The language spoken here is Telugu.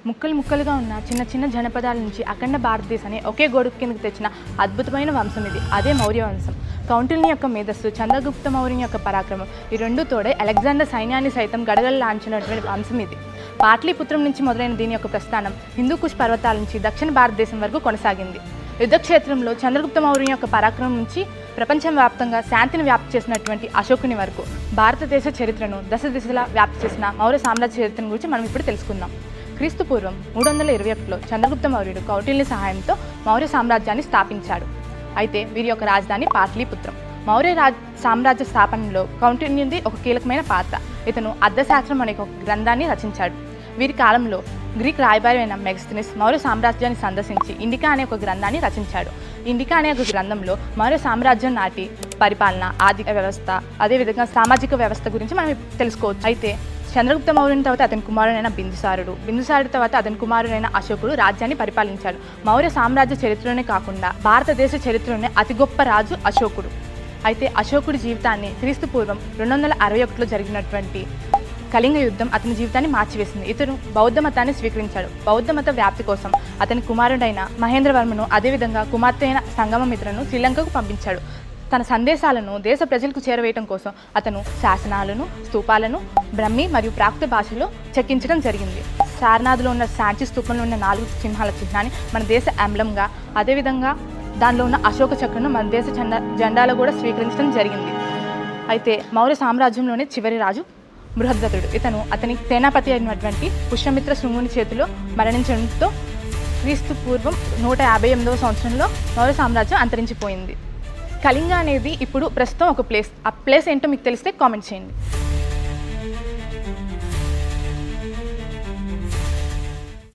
ముక్కలు ముక్కలుగా ఉన్న చిన్న చిన్న జనపదాల నుంచి అఖండ భారతదేశాన్ని ఒకే గొడుగు కిందకు తెచ్చిన అద్భుతమైన వంశం ఇది. అదే మౌర్య వంశం. కౌంటిల్ని యొక్క మేధస్సు, చంద్రగుప్త మౌర్యుని యొక్క పరాక్రమం, ఈ రెండు తోడే అలెగ్జాండర్ సైన్యాన్ని సైతం గడగడలాంచినటువంటి వంశం ఇది. పాట్లీపుత్రం నుంచి మొదలైన దీని యొక్క ప్రస్థానం హిందూకుష్ పర్వతాల నుంచి దక్షిణ భారతదేశం వరకు కొనసాగింది. యుద్ధక్షేత్రంలో చంద్రగుప్త మౌర్యుని యొక్క పరాక్రమం నుంచి ప్రపంచం వ్యాప్తంగా శాంతిని వ్యాప్తి చేసినటువంటి అశోకుని వరకు భారతదేశ చరిత్రను దశ దిశలా వ్యాప్తి చేసిన మౌర్య సామ్రాజ్య చరిత్రను గురించి మనం ఇప్పుడు తెలుసుకుందాం. క్రీస్తు పూర్వం 321లో చంద్రగుప్త మౌర్యుడు కౌటిల్య సహాయంతో మౌర్య సామ్రాజ్యాన్ని స్థాపించాడు. అయితే వీరి యొక్క రాజధాని పాట్లీపుత్రం. మౌర్య సామ్రాజ్య స్థాపనలో కౌటిల్యునిది ఒక కీలకమైన పాత్ర. ఇతను అర్థశాస్త్రం అనే ఒక గ్రంథాన్ని రచించాడు. వీరి కాలంలో గ్రీక్ రాయబారి అయిన మెగస్థనీస్ మౌర్య సామ్రాజ్యాన్ని సందర్శించి ఇండికా అనే ఒక గ్రంథాన్ని రచించాడు. ఇండికా అనే ఒక గ్రంథంలో మౌర్య సామ్రాజ్యం నాటి పరిపాలన, ఆర్థిక వ్యవస్థ, అదేవిధంగా సామాజిక వ్యవస్థ గురించి మనం తెలుసుకోవచ్చు. అయితే చంద్రగుప్త మౌర్యుని తర్వాత అతని కుమారుడైన బిందుసారుడు తర్వాత అతని కుమారుడైన అశోకుడు రాజ్యాన్ని పరిపాలించాడు. మౌర్య సామ్రాజ్య చరిత్రలోనే కాకుండా భారతదేశ చరిత్రలోనే అతి గొప్ప రాజు అశోకుడు. అయితే అశోకుడి జీవితాన్ని క్రీస్తు పూర్వం 261లో జరిగినటువంటి కళింగ యుద్ధం అతని జీవితాన్ని మార్చివేసింది. ఇతను బౌద్ధ మతాన్ని స్వీకరించాడు. బౌద్ధ మత వ్యాప్తి కోసం అతని కుమారుడైన మహేంద్రవర్మను, అదేవిధంగా కుమార్తె అయిన సంగమమిత్రను శ్రీలంకకు పంపించాడు. తన సందేశాలను దేశ ప్రజలకు చేరవేయడం కోసం అతను శాసనాలను, స్తూపాలను బ్రహ్మి మరియు ప్రాకృత భాషలో చెక్కించడం జరిగింది. సారనాథ్లో ఉన్న సాంచి స్తూపంలో ఉన్న 4 సింహాల చిహ్నాన్ని మన దేశ ఎంబ్లంగా, అదేవిధంగా దానిలో ఉన్న అశోక చక్రను మన దేశ జెండాలో కూడా స్వీకరించడం జరిగింది. అయితే మౌర్య సామ్రాజ్యంలోనే చివరి రాజు బృహద్రథుడు. ఇతను అతని సేనాపతి అయినటువంటి పుష్యమిత్ర శృంగుని చేతిలో మరణించడంతో క్రీస్తు పూర్వం 158వ సంవత్సరంలో మౌర్య సామ్రాజ్యం అంతరించిపోయింది. కళింగ అనేది ఇప్పుడు ప్రస్తుతం ఒక ప్లేస్. ఆ ప్లేస్ ఏంటో మీకు తెలిస్తే కామెంట్ చేయండి.